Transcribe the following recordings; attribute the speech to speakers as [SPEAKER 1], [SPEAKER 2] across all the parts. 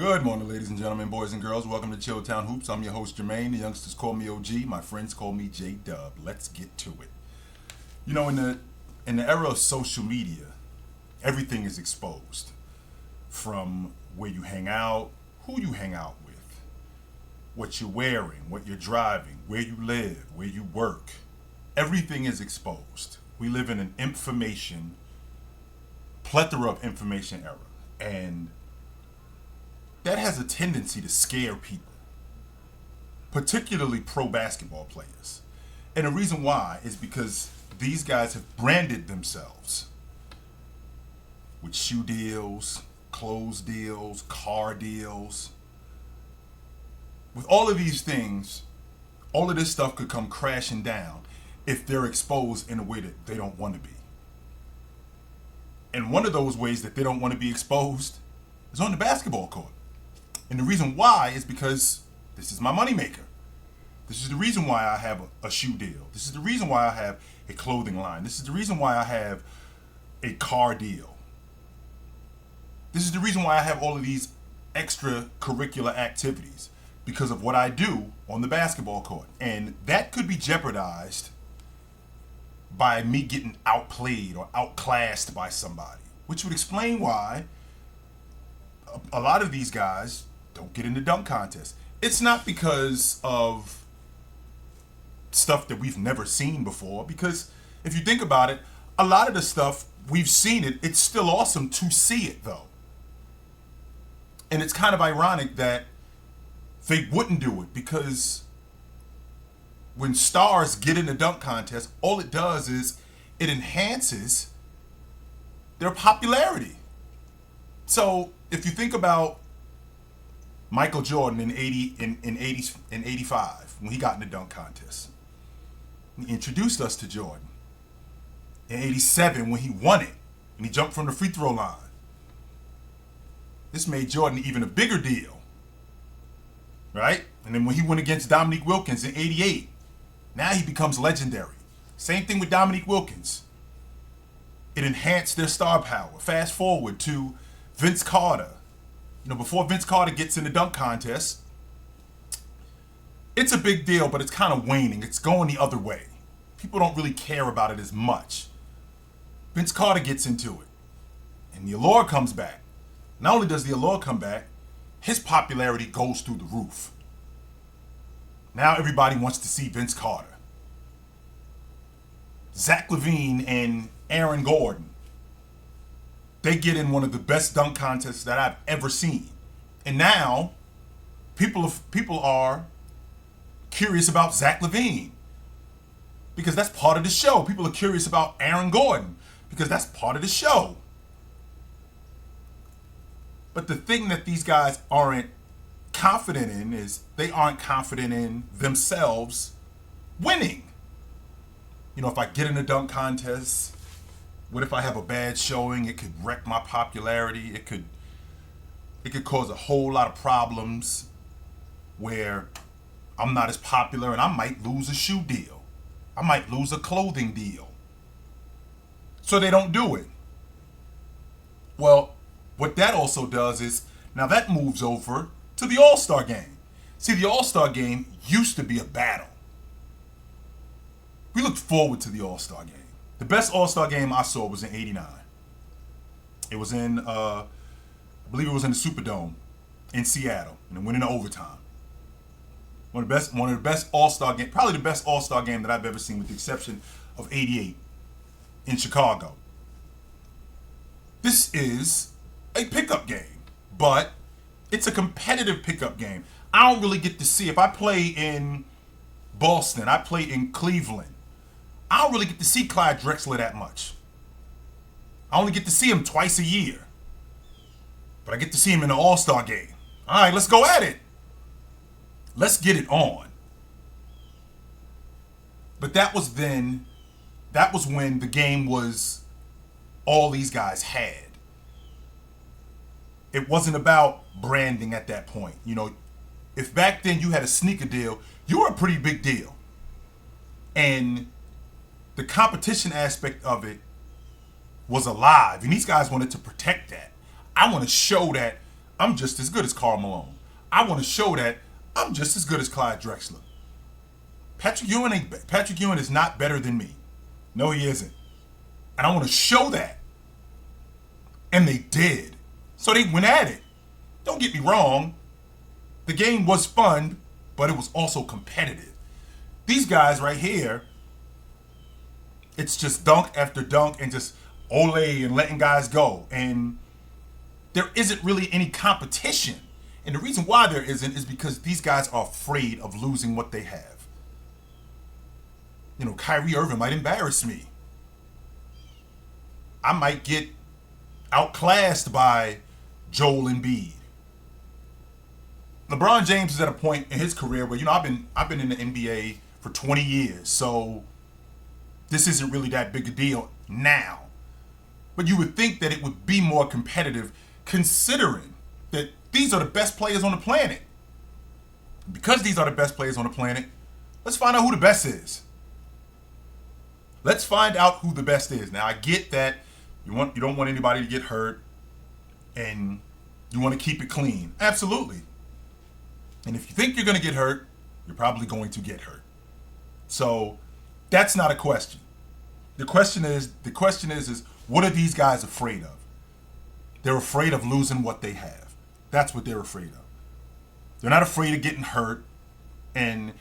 [SPEAKER 1] Good morning, ladies and gentlemen, boys and girls. Welcome to Chilltown Hoops. I'm your host, Jermaine. The youngsters call me OG. My friends call me J-Dub. Let's get to it. You know, in the era of social media, everything is exposed. From where you hang out, who you hang out with, what you're wearing, what you're driving, where you live, where you work. Everything is exposed. We live in an plethora of information era. And that has a tendency to scare people, particularly pro basketball players. And the reason why is because these guys have branded themselves with shoe deals, clothes deals, car deals. With all of these things, all of this stuff could come crashing down if they're exposed in a way that they don't want to be. And one of those ways that they don't want to be exposed is on the basketball court. And the reason why is because this is my moneymaker. This is the reason why I have a shoe deal. This is the reason why I have a clothing line. This is the reason why I have a car deal. This is the reason why I have all of these extracurricular activities, because of what I do on the basketball court. And that could be jeopardized by me getting outplayed or outclassed by somebody, which would explain why a lot of these guys don't get into dunk contests. It's not because of stuff that we've never seen before, because if you think about it, a lot of the stuff we've seen it, it's still awesome to see it though. And it's kind of ironic that they wouldn't do it, because when stars get in the dunk contest, all it does is it enhances their popularity. So if you think about Michael Jordan in 85, when he got in the dunk contest, he introduced us to Jordan. In 87, when he won it, and he jumped from the free throw line, this made Jordan even a bigger deal, right? And then when he went against Dominique Wilkins in 88, now he becomes legendary. Same thing with Dominique Wilkins. It enhanced their star power. Fast forward to Vince Carter. You know, before Vince Carter gets in the dunk contest, it's a big deal, but it's kind of waning. It's going the other way. People don't really care about it as much. Vince Carter gets into it, and the allure comes back. Not only does the allure come back, his popularity goes through the roof. Now everybody wants to see Vince Carter. Zach LaVine and Aaron Gordon, they get in one of the best dunk contests that I've ever seen. And now people are curious about Zach LaVine, because that's part of the show. People are curious about Aaron Gordon because that's part of the show. But the thing that these guys aren't confident in is they aren't confident in themselves winning. You know, if I get in a dunk contest, what if I have a bad showing? It could wreck my popularity. It could cause a whole lot of problems where I'm not as popular and I might lose a shoe deal. I might lose a clothing deal. So they don't do it. Well, what that also does is, now that moves over to the All-Star game. See, the All-Star game used to be a battle. We looked forward to the All-Star game. The best All-Star game I saw was in '89. It was in, I believe it was in the Superdome in Seattle, and it went into overtime. One of the best All-Star game, probably the best All-Star game that I've ever seen, with the exception of '88 in Chicago. This is a pickup game, but it's a competitive pickup game. I don't really get to see, if I play in Boston, I play in Cleveland, I don't really get to see Clyde Drexler that much. I only get to see him twice a year. But I get to see him in the All-Star game. All right, let's go at it. Let's get it on. But that was when the game was all these guys had. It wasn't about branding at that point. You know, if back then you had a sneaker deal, you were a pretty big deal. And the competition aspect of it was alive, and these guys wanted to protect that. I want to show that I'm just as good as Karl Malone. I want to show that I'm just as good as Clyde Drexler. Patrick Ewing is not better than me. No, he isn't. And I want to show that. And they did. So they went at it. Don't get me wrong. The game was fun, but it was also competitive. These guys right here, it's just dunk after dunk and just ole and letting guys go. And there isn't really any competition. And the reason why there isn't is because these guys are afraid of losing what they have. You know, Kyrie Irving might embarrass me. I might get outclassed by Joel Embiid. LeBron James is at a point in his career where, you know, I've been in the NBA for 20 years, so this isn't really that big a deal now. But you would think that it would be more competitive considering that these are the best players on the planet. Because these are the best players on the planet, let's find out who the best is. Let's find out who the best is. Now, I get that you don't want anybody to get hurt and you want to keep it clean. Absolutely. And if you think you're going to get hurt, you're probably going to get hurt. So that's not a question. The question is what are these guys afraid of? They're afraid of losing what they have. That's what they're afraid of. They're not afraid of getting hurt, and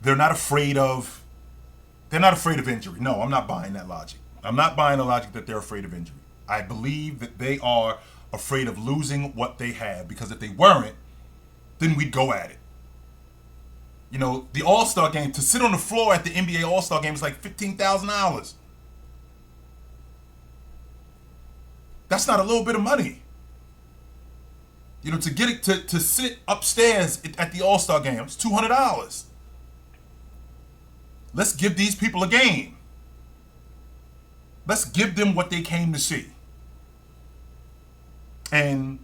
[SPEAKER 1] they're not afraid of injury. No, I'm not buying that logic. I'm not buying the logic that they're afraid of injury. I believe that they are afraid of losing what they have, because if they weren't, then we'd go at it. You know, the All-Star game, to sit on the floor at the NBA All-Star game is like $15,000. That's not a little bit of money. You know, to get it to sit upstairs at the All-Star game, it's $200. Let's give these people a game. Let's give them what they came to see. And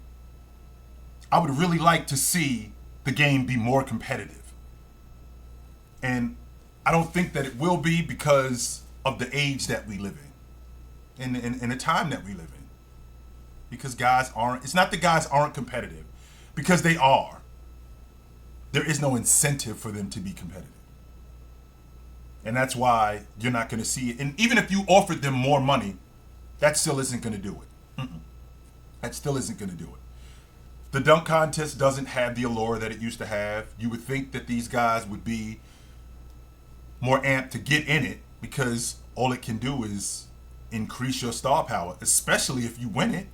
[SPEAKER 1] I would really like to see the game be more competitive. And I don't think that it will be because of the age that we live in and the time that we live in. Because it's not that guys aren't competitive, because they are. There is no incentive for them to be competitive. And that's why you're not going to see it. And even if you offered them more money, that still isn't going to do it. That still isn't going to do it. The dunk contest doesn't have the allure that it used to have. You would think that these guys would be more amped to get in it, because all it can do is increase your star power, especially if you win it.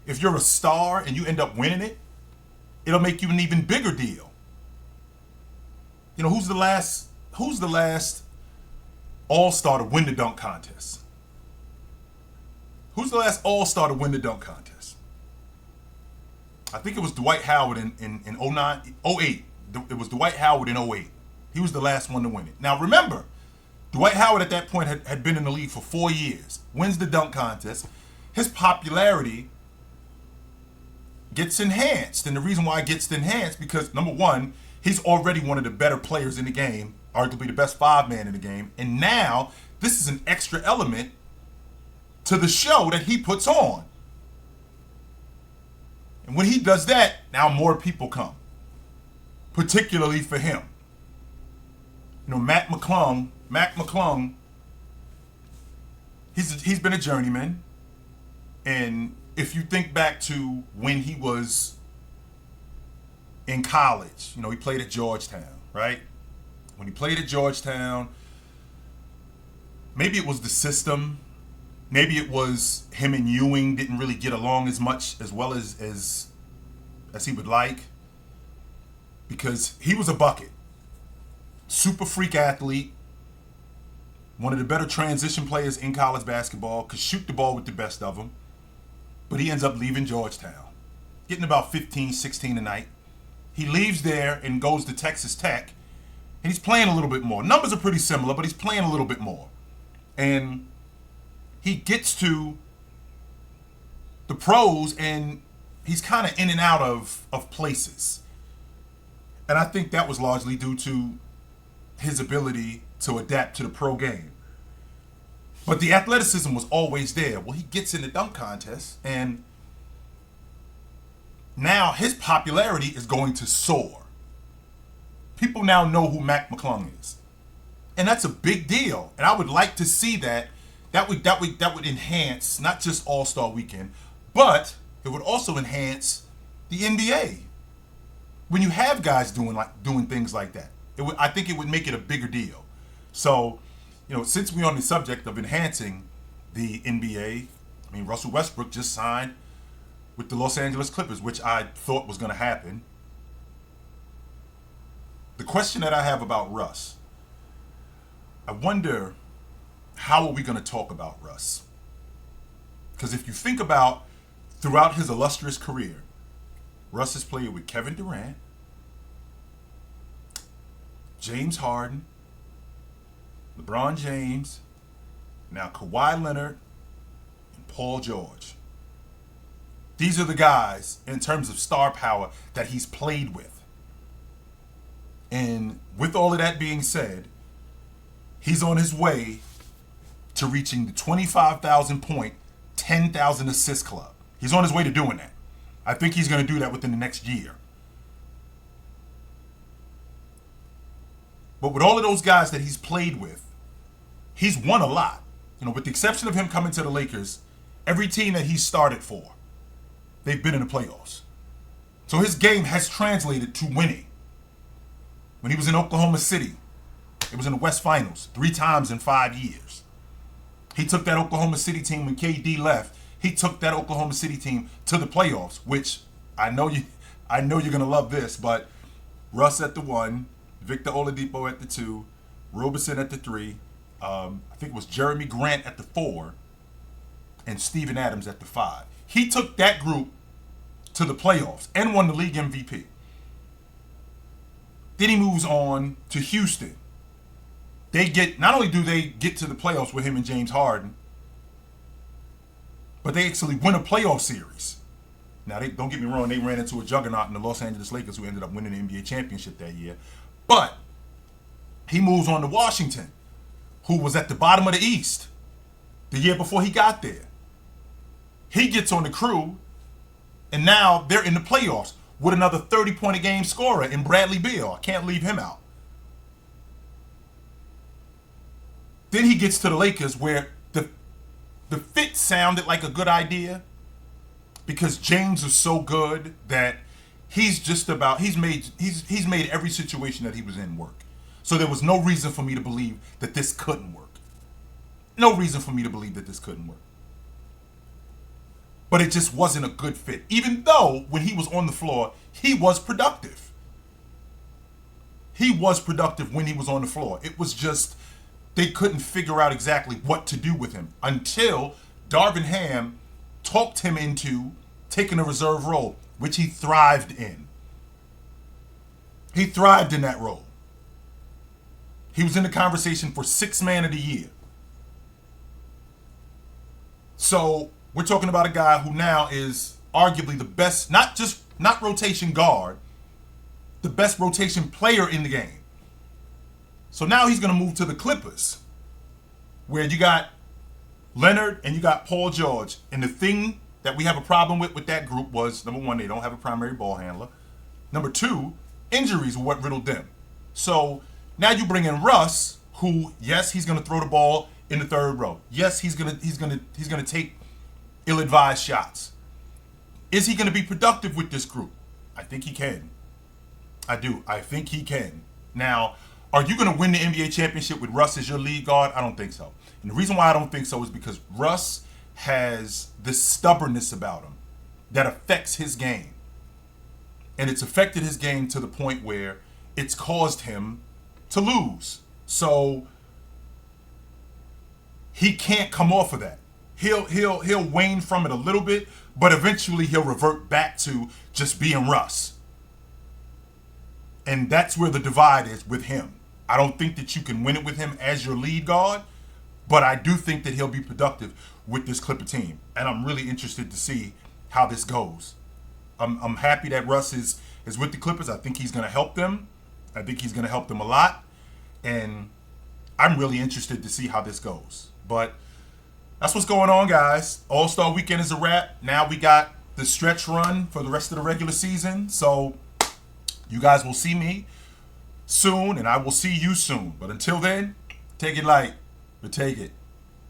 [SPEAKER 1] If you're a star and you end up winning it, it'll make you an even bigger deal. You know, who's the last All-Star to win the dunk contest? Who's the last All-Star to win the dunk contest? I think it was Dwight Howard in 08. It was Dwight Howard in 08. He was the last one to win it. Now remember, Dwight Howard at that point had been in the league for 4 years, wins the dunk contest. His popularity gets enhanced. And the reason why it gets enhanced, because number one, he's already one of the better players in the game, arguably the best 5-man in the game. And now this is an extra element to the show that he puts on. And when he does that, now more people come, particularly for him. You know, Mac McClung, he's been a journeyman. And if you think back to when he was in college, you know, he played at Georgetown, right? When he played at Georgetown, maybe it was the system. Maybe it was him and Ewing didn't really get along as well as he would like, because he was a bucket. Super freak athlete. One of the better transition players in college basketball. Could shoot the ball with the best of them. But he ends up leaving Georgetown, getting about 15, 16 a night. He leaves there and goes to Texas Tech, and he's playing a little bit more. Numbers are pretty similar, but he's playing a little bit more. And he gets to the pros, and he's kind of in and out of places. And I think that was largely due to his ability to adapt to the pro game. But the athleticism was always there. Well, he gets in the dunk contest, and now his popularity is going to soar. People now know who Mac McClung is. And that's a big deal. And I would like to see that. That would enhance not just All-Star Weekend, but it would also enhance the NBA. When you have guys doing things like that, I think it would make it a bigger deal. So, since we're on the subject of enhancing the NBA, I mean, Russell Westbrook just signed with the Los Angeles Clippers, which I thought was going to happen. The question that I have about Russ, I wonder, how are we going to talk about Russ? Because if you think about throughout his illustrious career, Russ has played with Kevin Durant, James Harden, LeBron James, now Kawhi Leonard, and Paul George. These are the guys, in terms of star power, that he's played with. And with all of that being said, he's on his way to reaching the 25,000 point, 10,000 assist club. He's on his way to doing that. I think he's going to do that within the next year. But with all of those guys that he's played with, he's won a lot. With the exception of him coming to the Lakers, every team that he's started for, they've been in the playoffs. So his game has translated to winning. When he was in Oklahoma City, it was in the West Finals 3 times in 5 years. He took that Oklahoma City team when KD left. He took that Oklahoma City team to the playoffs, which I know you're gonna love this, but Russ at the 1, Victor Oladipo at the 2, Roberson at the 3, I think it was Jeremy Grant at the 4, and Steven Adams at the 5. He took that group to the playoffs and won the league MVP. Then he moves on to Houston. Not only do they get to the playoffs with him and James Harden, but they actually win a playoff series. Now, don't get me wrong, they ran into a juggernaut in the Los Angeles Lakers who ended up winning the NBA championship that year. But he moves on to Washington, who was at the bottom of the East the year before he got there. He gets on the crew, and now they're in the playoffs with another 30-point-a-game scorer in Bradley Beal. I can't leave him out. Then he gets to the Lakers, where the fit sounded like a good idea because James was so good that he's made every situation that he was in work. So there was no reason for me to believe that this couldn't work. No reason for me to believe that this couldn't work. But it just wasn't a good fit. Even though when he was on the floor, he was productive. He was productive when he was on the floor. It was just they couldn't figure out exactly what to do with him until Darvin Ham talked him into taking a reserve role, which he thrived in. He thrived in that role. He was in the conversation for 6th man of the year. So we're talking about a guy who now is arguably the best, not rotation guard, the best rotation player in the game. So now he's going to move to the Clippers, where you got Leonard and you got Paul George. And the thing that we have a problem with that group was, number 1, they don't have a primary ball handler. Number 2, injuries were what riddled them. So now you bring in Russ, who, yes, he's going to throw the ball in the 3rd row. Yes, he's going to take ill-advised shots. Is he going to be productive with this group? I think he can. I do. I think he can. Now, are you going to win the NBA championship with Russ as your lead guard? I don't think so. And the reason why I don't think so is because Russ has this stubbornness about him that affects his game. And it's affected his game to the point where it's caused him to lose. So he can't come off of that. He'll wane from it a little bit, but eventually he'll revert back to just being Russ. And that's where the divide is with him. I don't think that you can win it with him as your lead guard, but I do think that he'll be productive with this Clipper team. And I'm really interested to see how this goes. I'm happy that Russ is with the Clippers. I think he's going to help them. I think he's going to help them a lot. And I'm really interested to see how this goes. But that's what's going on, guys. All-Star Weekend is a wrap. Now we got the stretch run for the rest of the regular season. So you guys will see me soon, and I will see you soon. But until then, take it light, but take it.